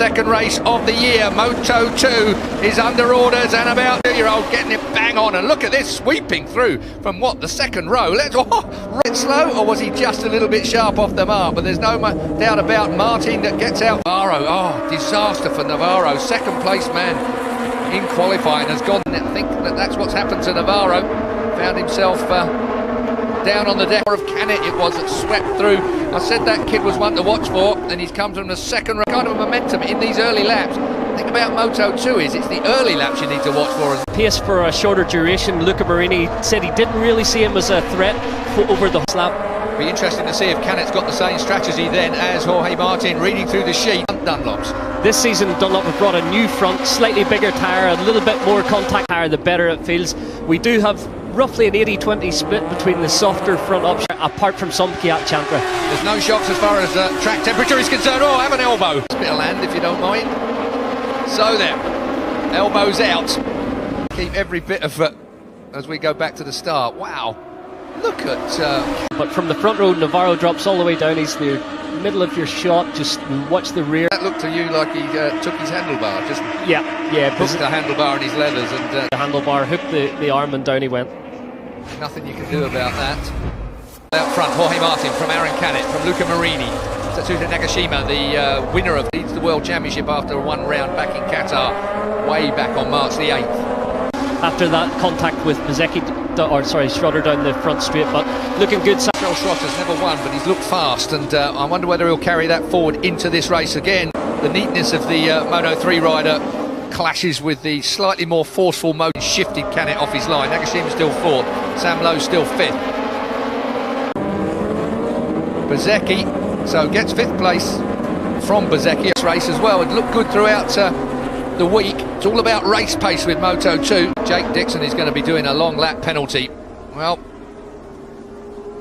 second race of the year. Moto2 is under orders and about 2-year-old getting it bang on. And look at this, sweeping through from what, the second row. Let's right slow, or was he just a little bit sharp off the mark? But there's no doubt about Martin that gets out. Navarro, oh, disaster for Navarro. Second place man in qualifying has gone. I think that's what's happened to Navarro. Found himself down on the deck of Canet it was that swept through. I said that kid was one to watch for, and he's come from the second row. Kind of momentum in these early laps. The thing about Moto2 is it's the early laps you need to watch for. Pace for a shorter duration. Luca Marini said he didn't really see him as a threat over the lap. Be interesting to see if Canet's got the same strategy then as Jorge Martin reading through the sheet. Dunlops. This season Dunlop have brought a new front, slightly bigger tyre, a little bit more contact tyre, the better it feels. We do have roughly an 80-20 split between the softer front option, apart from some Kiat Chantra. There's no shocks as far as track temperature is concerned. Oh, have an elbow. A bit of land if you don't mind. So there, elbows out. Keep every bit of it as we go back to the start. Wow, look at... But from the front row, Navarro drops all the way down. He's the middle of your shot. Just watch the rear. That looked to you like he took his handlebar. Just hooked the handlebar in his leathers and the handlebar hooked the arm, and down he went. Nothing you can do about that. Out front, Jorge Martin from Aaron Canet, from Luca Marini. Tatsuta Nagashima, the winner of leads the World Championship after one round back in Qatar, way back on March the 8th. After that contact with Schroeder down the front straight, but looking good. Schroeder's never won, but he's looked fast, and I wonder whether he'll carry that forward into this race again. The neatness of the Moto3 rider clashes with the slightly more forceful mode. Shifted Canet off his line. Nagashima's still fourth, Sam Lowe's still fifth. Bezecchi, so gets fifth place from Bezecchi. This race as well, it looked good throughout the week. It's all about race pace with Moto2. Jake Dixon is going to be doing a long lap penalty. Well,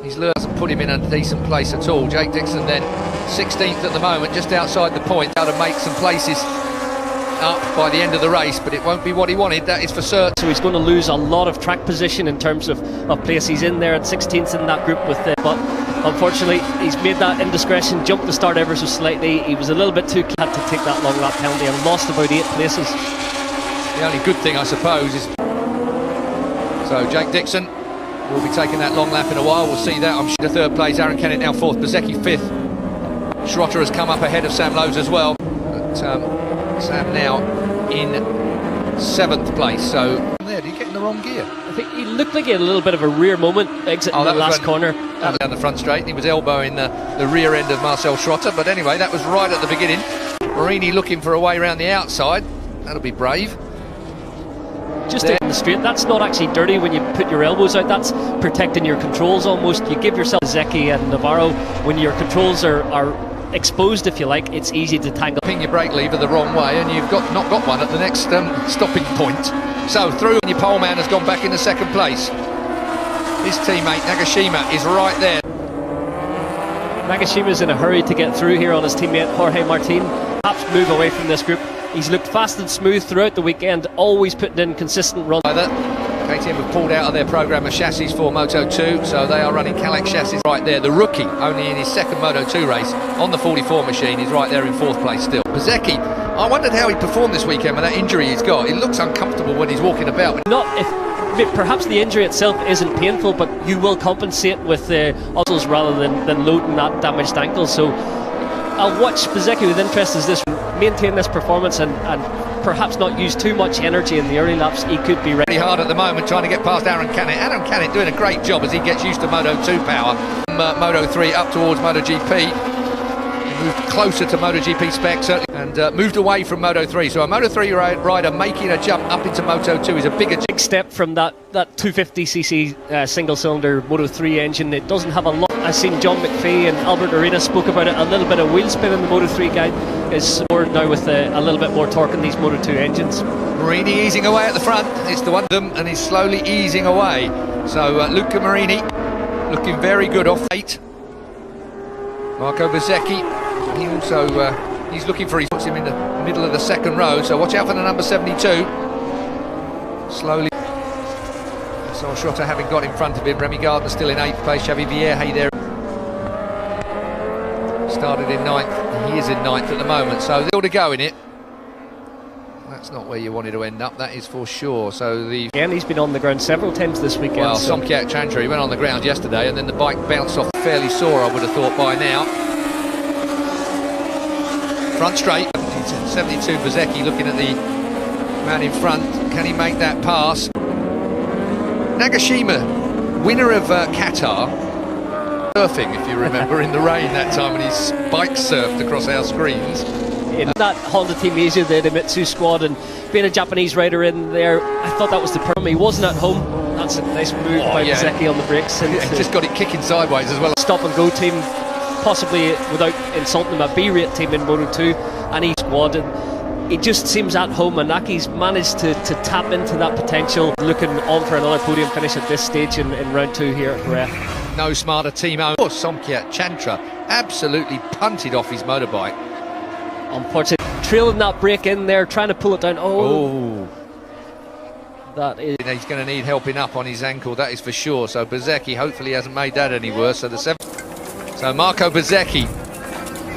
his lure doesn't put him in a decent place at all. Jake Dixon then 16th at the moment, just outside the point. How to make some places up by the end of the race, but it won't be what he wanted, that is for certain. So he's going to lose a lot of track position in terms of place. He's in there at 16th in that group with but unfortunately he's made that indiscretion, jumped the start ever so slightly. He was a little bit too had to take that long lap penalty and lost about 8 places. The only good thing, I suppose, is so Jake Dixon will be taking that long lap in a while. We'll see that. I'm sure the third place. Aaron Canet now fourth. Bezecchi fifth. Schroeder has come up ahead of Sam Lowe's as well. But Sam now in 7th place. So there, did he get in the wrong gear? I think he looked like he had a little bit of a rear moment exiting the last corner. Down the front straight, and he was elbowing the rear end of Marcel Schroeder. But anyway, that was right at the beginning. Marini looking for a way around the outside. That'll be brave. Just in the straight, that's not actually dirty when you put your elbows out, that's protecting your controls almost. You give yourself Zeki and Navarro, when your controls are exposed, if you like, it's easy to tangle. Ping your brake lever the wrong way and you've not got one at the next stopping point. So through, and your pole man has gone back into second place. His teammate Nagashima is right there. Nagashima's in a hurry to get through here on his teammate Jorge Martin. Perhaps move away from this group. He's looked fast and smooth throughout the weekend, always putting in consistent runs. KTM have pulled out of their programme of chassis for Moto2, so they are running Calac chassis right there. The rookie, only in his second Moto2 race, on the 44 machine, is right there in 4th place still. Bezecchi, I wondered how he performed this weekend with that injury he's got. It looks uncomfortable when he's walking about. Perhaps the injury itself isn't painful, but you will compensate with the muscles rather than loading that damaged ankle. So I'll watch Bezecchi with interest as this maintain this performance and perhaps not use too much energy in the early laps. He could be ready hard at the moment trying to get past Aaron Canet. Aaron Canet doing a great job as he gets used to Moto2 power. From Moto3 up towards MotoGP. He moved closer to MotoGP spec certainly, and moved away from Moto3. So a Moto3 rider making a jump up into Moto2 is a big step from that 250cc single-cylinder Moto3 engine. It doesn't have a lot. I've seen John McPhee and Albert Arena spoke about it. A little bit of wheel spin in the Moto3 guide is more now with a little bit more torque in these Moto2 engines. Marini easing away at the front. It's the one of them, and he's slowly easing away. So Luca Marini looking very good off 8. Marco Bezecchi, he also he's looking for, he puts him in the middle of the second row. So watch out for the number 72. Slowly. So Schroeder having got in front of him. Remy Gardner still in 8th place. Xavi Vierge there started in 9th. He is in ninth at the moment, so still to go in it. That's not where you wanted to end up, that is for sure. So and he's been on the ground several times this weekend. Well, Somkiat Chantra, he went on the ground yesterday, and then the bike bounced off fairly sore, I would have thought by now. Front straight, 72 Bezzecchi looking at the man in front. Can he make that pass? Nagashima, winner of Qatar, surfing, if you remember, in the rain that time when he bike surfed across our screens. In that Honda Team Asia, the Mitsu squad, and being a Japanese rider in there, I thought that was the problem. He wasn't at home. That's a nice move by Bezzecchi on the brakes. And he just got it kicking sideways as well. Stop and go team, possibly without insulting him, a B-rate team in Moto2, and he squad. And he just seems at home, and Naki's managed to tap into that potential, looking on for another podium finish at this stage in round 2 here at Jerez. No smarter team owner. Somkiat Chantra absolutely punted off his motorbike. Unfortunately, trailing that break in there, trying to pull it down. Oh. That is. He's going to need helping up on his ankle, that is for sure. So Bezzecchi hopefully hasn't made that any worse. So so Marco Bezzecchi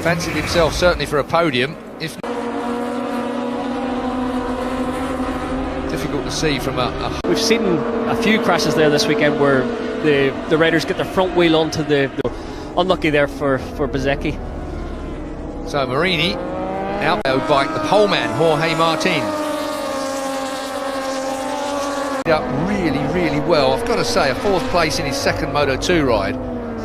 fancied himself certainly for a podium. If difficult to see from We've seen a few crashes there this weekend where the riders get their front wheel onto the unlucky there for Bezzecchi. So Marini out bike, the pole man Jorge Martin. Up really well. I've got to say, a 4th place in his second Moto2 ride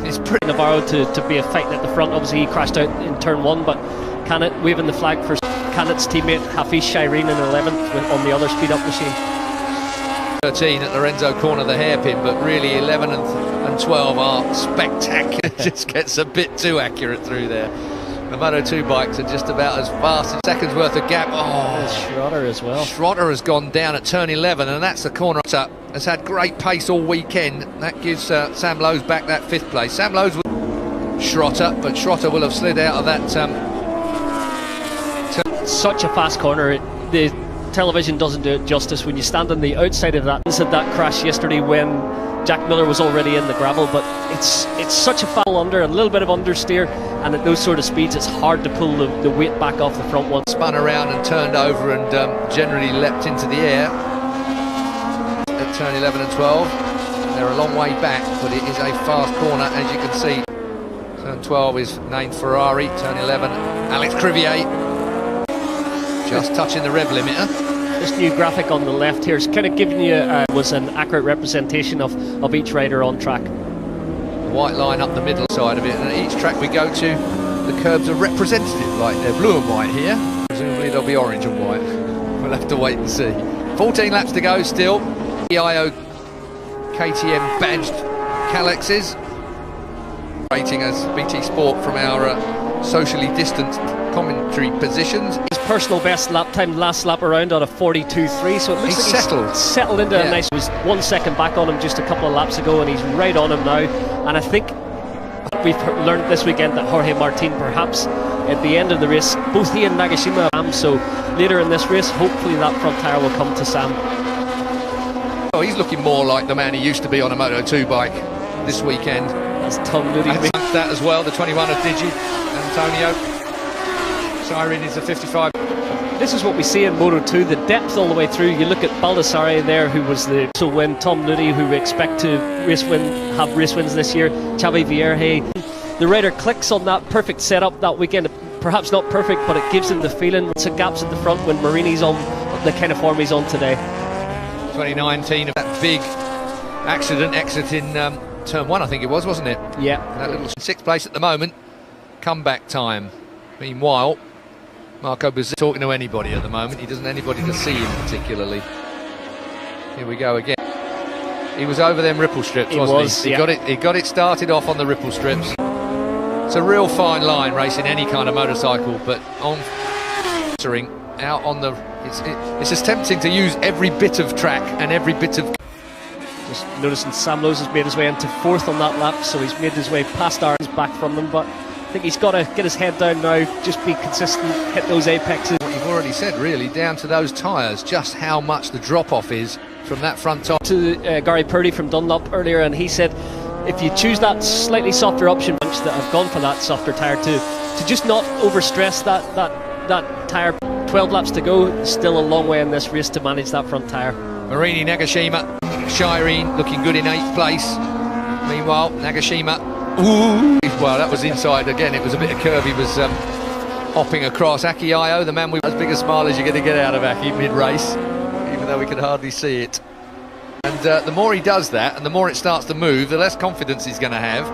is pretty. Navarro to be a fighting at the front. Obviously he crashed out in turn 1, but Canet waving the flag for Canet's teammate Hafiz Shireen in 11th on the other speed up machine. 13 at Lorenzo corner, the hairpin, but really 11 and 12 are spectacular. It just gets a bit too accurate through there. The Moto2 bikes are just about as fast as seconds worth of gap. Oh, Schroeder as well. Schroeder has gone down at turn 11, and that's the corner. Has had great pace all weekend. That gives Sam Lowe's back that 5th place. Sam Lowe's will Schroeder, but Schroeder will have slid out of that. Such a fast corner. The television doesn't do it justice when you stand on the outside of that. I said that crash yesterday when Jack Miller was already in the gravel, but it's such a foul under, a little bit of understeer, and at those sort of speeds it's hard to pull the weight back off the front one. Spun around and turned over and generally leapt into the air at turn 11 and 12. They're a long way back, but it is a fast corner, as you can see. Turn 12 is named Ferrari, turn 11 Alex Crivier, just touching the rev limiter. This new graphic on the left here is kind of giving you was an accurate representation of each rider on track. The white line up the middle side of it, and at each track we go to, the curbs are representative, like they're blue and white here. Presumably they'll be orange and white. We'll have to wait and see. 14 laps to go still. EIO KTM badged Calexes. Rating as BT Sport from our socially distanced commentary positions. His personal best lap time last lap around on a 42.3, so it looks like he's settled into a nice. It was 1 second back on him just a couple of laps ago, and he's right on him now. And I think we've learned this weekend that Jorge Martin, perhaps at the end of the race, both he and Nagashima, so later in this race, hopefully that front tyre will come to Sam. Oh, he's looking more like the man he used to be on a Moto2 bike this weekend. That's Tom Moody. That as well, the 21 of Digi, Antonio. Siren is a 55. This is what we see in Moto2, the depth all the way through. You look at Baldassare there, who was the win, Tom Moody, who we expect to have race wins this year, Xavi Vierge. The rider clicks on that perfect setup that weekend. Perhaps not perfect, but it gives him the feeling. Some gaps at the front when Marini's on the kind of form he's on today. 2019, that big accident exit in turn 1, I think it was, wasn't it? Yeah. That little 6th place at the moment. Comeback time. Meanwhile, Marco Bezzecchi talking to anybody at the moment. He doesn't anybody to see him particularly. Here we go again. He was over them ripple strips, wasn't he? He got it started off on the ripple strips. It's a real fine line racing any kind of motorcycle, but on out on the, it's as tempting to use every bit of track and every bit of. Just noticing Sam Lowe's has made his way into 4th on that lap, so he's made his way past Aaron's back from them, but I think he's got to get his head down now, just be consistent, hit those apexes. What you've already said, really, down to those tyres, just how much the drop-off is from that front top. To Gary Purdy from Dunlop earlier, and he said if you choose that slightly softer option, that have gone for that softer tyre to just not overstress that tyre. 12 laps to go, still a long way in this race to manage that front tyre. Marini, Nagashima, Shireen looking good in 8th place. Meanwhile, Nagashima, ooh, well, that was inside again. It was a bit of curve. He was hopping across. Aki Ayo, the man with as big a smile as you're going to get out of Aki mid-race, even though we could hardly see it. And the more he does that, and the more it starts to move, the less confidence he's going to have.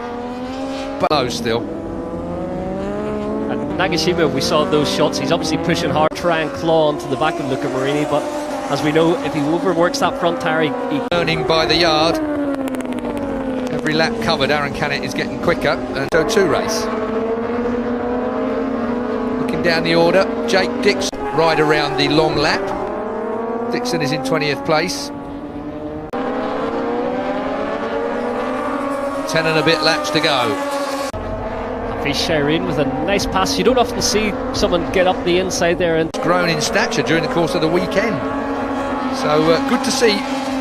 But no, still. And Nagashima, we saw those shots. He's obviously pushing hard, try and claw onto the back of Luca Marini. But as we know, if he overworks that front tyre, he earning by the yard. Every lap covered, Aaron Canet is getting quicker. And Moto2 race. Looking down the order, Jake Dixon right around the long lap. Dixon is in 20th place. 10 and a bit laps to go. Shireen with a nice pass. You don't often see someone get up the inside there and grown in stature during the course of the weekend. So good to see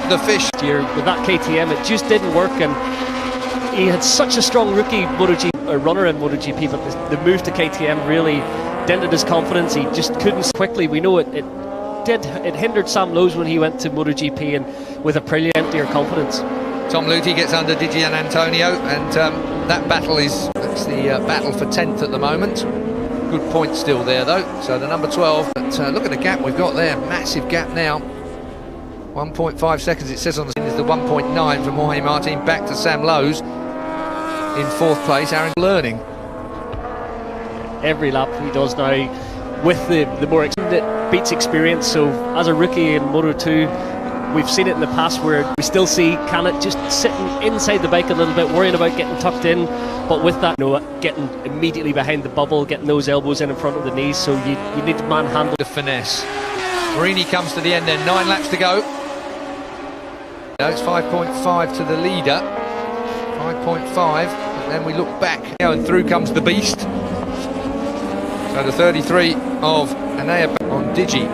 the fish here with that KTM. It just didn't work, and he had such a strong rookie MotoGP runner in MotoGP, but the move to KTM really dented his confidence. He just couldn't quickly. We know it hindered Sam Lowes when he went to MotoGP, and with Aprilia emptier confidence. Tom Luthi gets under Gigi and Antonio, and that battle is the battle for 10th at the moment. Good point still there though. So the number 12, but look at the gap we've got there, massive gap now. 1.5 seconds it says on the screen is the 1.9 from Jorge Martin back to Sam Lowes in 4th place. Aaron learning. Every lap he does now with the more experience beats experience. So as a rookie in Moto2, we've seen it in the past where we still see Canet just sitting inside the bike a little bit, worrying about getting tucked in. But with that, getting immediately behind the bubble, getting those elbows in front of the knees, so you need to manhandle the finesse. Marini comes to the end then, 9 laps to go. Now it's 5.5 to the leader, 5.5, and then we look back now, and through comes the beast. So the 33 of Anaya on Digi.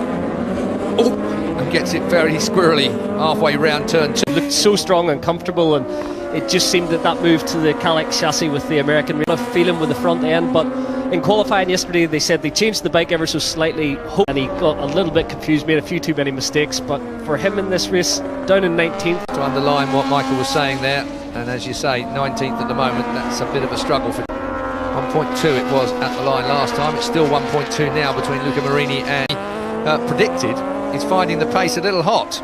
Oh, and gets it very squirrely halfway round turn 2. Looked so strong and comfortable, and it just seemed that move to the Calex chassis with the American feeling with the front end. But in qualifying yesterday, they said they changed the bike ever so slightly, and he got a little bit confused, made a few too many mistakes. But for him in this race, down in 19th. To underline what Michael was saying there, and as you say, 19th at the moment, that's a bit of a struggle for 1.2 it was at the line last time. It's still 1.2 now between Luca Marini and predicted. He's finding the pace a little hot.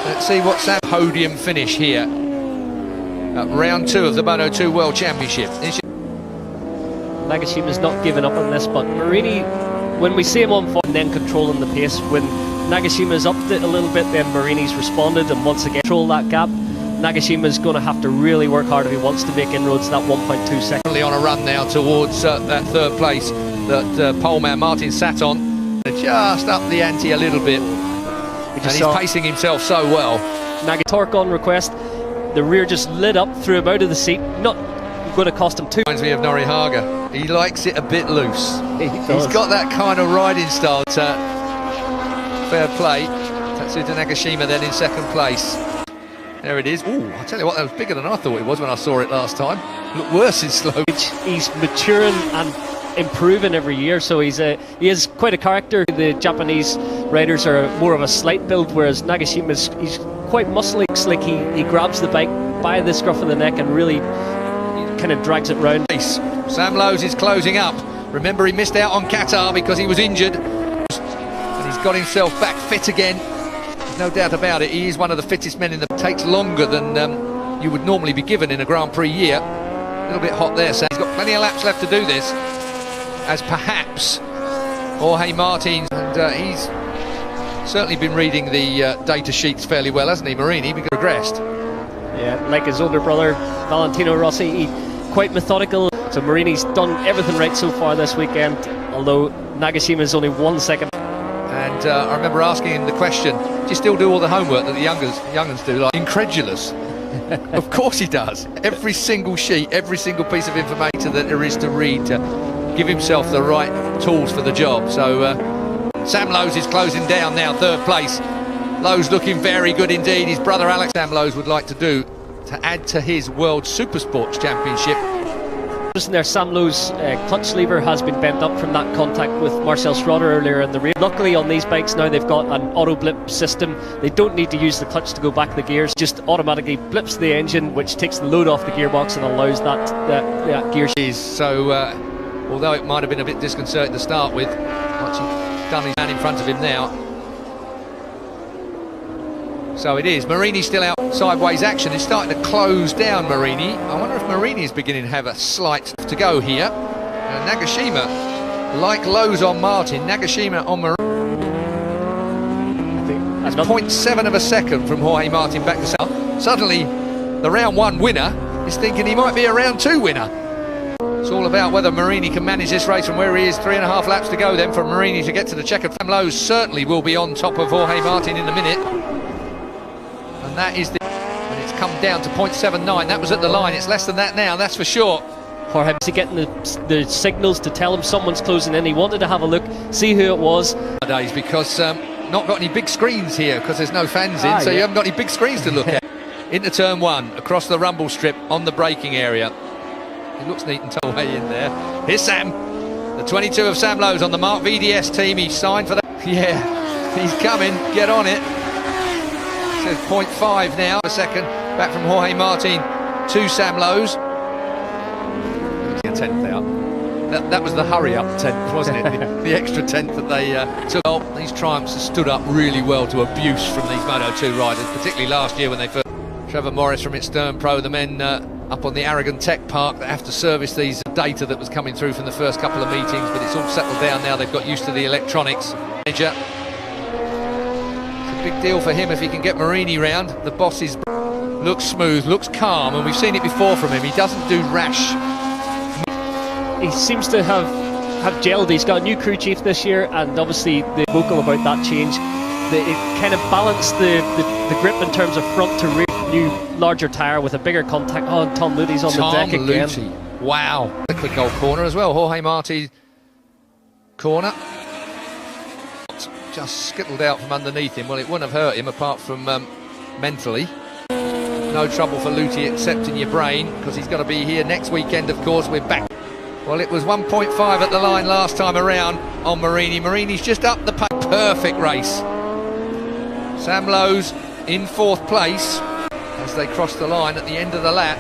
Let's see what's that podium finish here. Round 2 of the Moto2 World Championship. Nagashima's not giving up on this, but Marini, when we see him on form and then controlling the pace, when Nagashima's upped it a little bit, then Marini's responded and once again control that gap. Nagashima's going to have to really work hard if he wants to make inroads that 1.2 seconds. On a run now towards that 3rd place that poleman Martin sat on. Just up the ante a little bit, and he's pacing himself so well. Torque on request, the rear just lit up, threw him out of the seat. Not going to cost him too. Reminds me of Norihaga. He likes it a bit loose. He's got that kind of riding style. Fair play. Tatsuta Nagashima then in 2nd place. There it is. Ooh, I tell you what, that was bigger than I thought it was when I saw it last time. Looked worse in slow. He's maturing and improving every year, so he is quite a character. The Japanese riders are more of a slight build, whereas Nagashima's he's quite muscly. Looks like he grabs the bike by the scruff of the neck and really kind of drags it round. Sam Lowes is closing up. Remember, he missed out on Qatar because he was injured, and he's got himself back fit again. There's no doubt about it. He is one of the fittest men in the. Takes longer than you would normally be given in a Grand Prix year. A little bit hot there, Sam. He's got plenty of laps left to do this, as perhaps Jorge Martin, and he's certainly been reading the data sheets fairly well, hasn't he, Marini? Because he progressed. Yeah, like his older brother Valentino Rossi, quite methodical. So Marini's done everything right so far this weekend, although Nagashima's only 1 second. And I remember asking him the question, do you still do all the homework that the young'uns do? Like, incredulous. Of course he does. Every single sheet, every single piece of information that there is to read to give himself the right tools for the job. So Sam Lowes is closing down now, 3rd place. Lowes looking very good indeed. His brother Alex Sam Lowes would like to do to add to his World Supersports Championship. There, Sam Lowe's clutch lever has been bent up from that contact with Marcel Schroeder earlier in the race. Luckily on these bikes now they've got an auto blip system. They don't need to use the clutch to go back the gears, just automatically blips the engine, which takes the load off the gearbox and allows that gear shift. So although it might have been a bit disconcerting to start with, what's he done, his man in front of him now. So it is. Marini's still out. Sideways action is starting to close down Marini. I wonder if Marini is beginning to have a slight to go here. Nagashima, like Lowe's on Martin, Nagashima on Marini. That's 0.7 of a second from Jorge Martin back to south. Suddenly, the round one winner is thinking he might be a round two winner. It's all about whether Marini can manage this race from where he is. 3.5 laps to go then for Marini to get to the checkered flag. Lowe's certainly will be on top of Jorge Martin in a minute. And that is and it's come down to 0.79. That was at the line. It's less than that now, that's for sure. For him to getting the signals to tell him someone's closing in. He wanted to have a look, see who it was. Nowadays, because not got any big screens here because there's no fans in, so you haven't got any big screens to look at. Into turn one, across the rumble strip on the braking area. He looks neat and tucked away in there. Here's Sam, the 22 of Sam Lowe's on the Mark VDS team. He's signed for that. Yeah, he's coming. Get on it. Says 0.5 now. A second back from Jorge Martin to Sam Lowe's. A tenth out. That was the hurry-up tenth, wasn't it? the extra tenth that they took. Oh, these triumphs have stood up really well to abuse from these Moto2 riders, particularly last year when they first. Trevor Morris from its Stern Pro, the men up on the Aragon Tech Park that have to service these data that was coming through from the first couple of meetings, but it's all settled down now. They've got used to the electronics. It's a big deal for him if he can get Marini round. The boss looks smooth, looks calm, and we've seen it before from him. He doesn't do rash. He seems to have gelled. He's got a new crew chief this year, and obviously the vocal about that change. It kind of balanced the grip in terms of front to rear. New larger tyre with a bigger contact. Oh, Tom Luty's on the deck again. Wow. A quick old corner as well. Jorge Martin corner. Just skittled out from underneath him. Well, it wouldn't have hurt him apart from mentally. No trouble for Luty except in your brain, because he's got to be here next weekend, of course. We're back. Well, it was 1.5 at the line last time around on Marini. Marini's just up the pace. Perfect race. Sam Lowe's in 4th place as they cross the line at the end of the lap.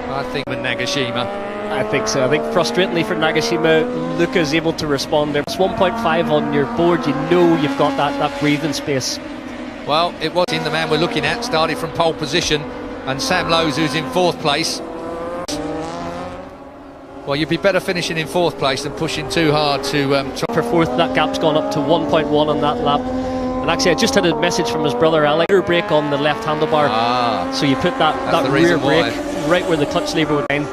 I think with Nagashima. I think so. I think frustratingly for Nagashima, Luca's able to respond there. It's 1.5 on your board, you know you've got that breathing space. Well, it was in the man we're looking at, started from pole position, and Sam Lowe's, who's in 4th place. Well, you'd be better finishing in 4th place than pushing too hard to for 4th. That gap's gone up to 1.1 on that lap. And actually, I just had a message from his brother Alex. Rear brake on the left handlebar. So you put that rear brake right where the clutch lever would end.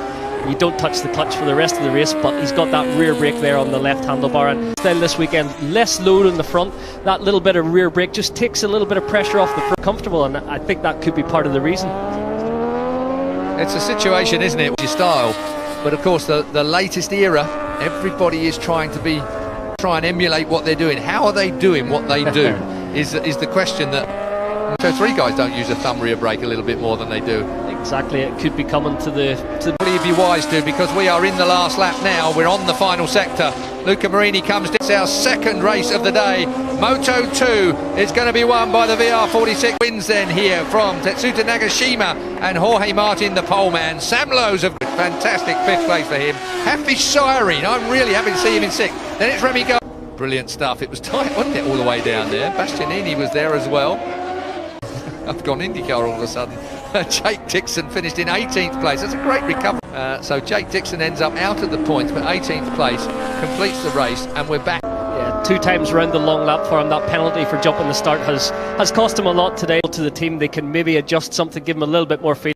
You don't touch the clutch for the rest of the race, but he's got that rear brake there on the left handlebar. And still this weekend, less load on the front. That little bit of rear brake just takes a little bit of pressure off the front. Comfortable, and I think that could be part of the reason. It's a situation, isn't it, with your style? But of course, the latest era, everybody is trying to try and emulate what they're doing. How are they doing what they do? is the question that Moto3 guys don't use a thumb rear brake a little bit more than they do. Exactly, it could be coming to the... Probably be wise to, because we are in the last lap now. We're on the final sector. Luca Marini comes down. It's our 2nd race of the day. Moto2 is going to be won by the VR46. Wins then here from Tetsuta Nagashima and Jorge Martin, the pole man. Sam Lowe's a fantastic 5th place for him. Happy Siren, I'm really happy to see him in 6th. Then it's Remy Go. Brilliant stuff. It was tight, wasn't it, all the way down there? Bastianini was there as well. I've gone IndyCar all of a sudden. Jake Dixon finished in 18th place. That's a great recovery. So Jake Dixon ends up out of the points, but 18th place, completes the race, and we're back. Yeah, 2 times around the long lap for him. That penalty for jumping the start has cost him a lot today. To the team, they can maybe adjust something, give him a little bit more feed.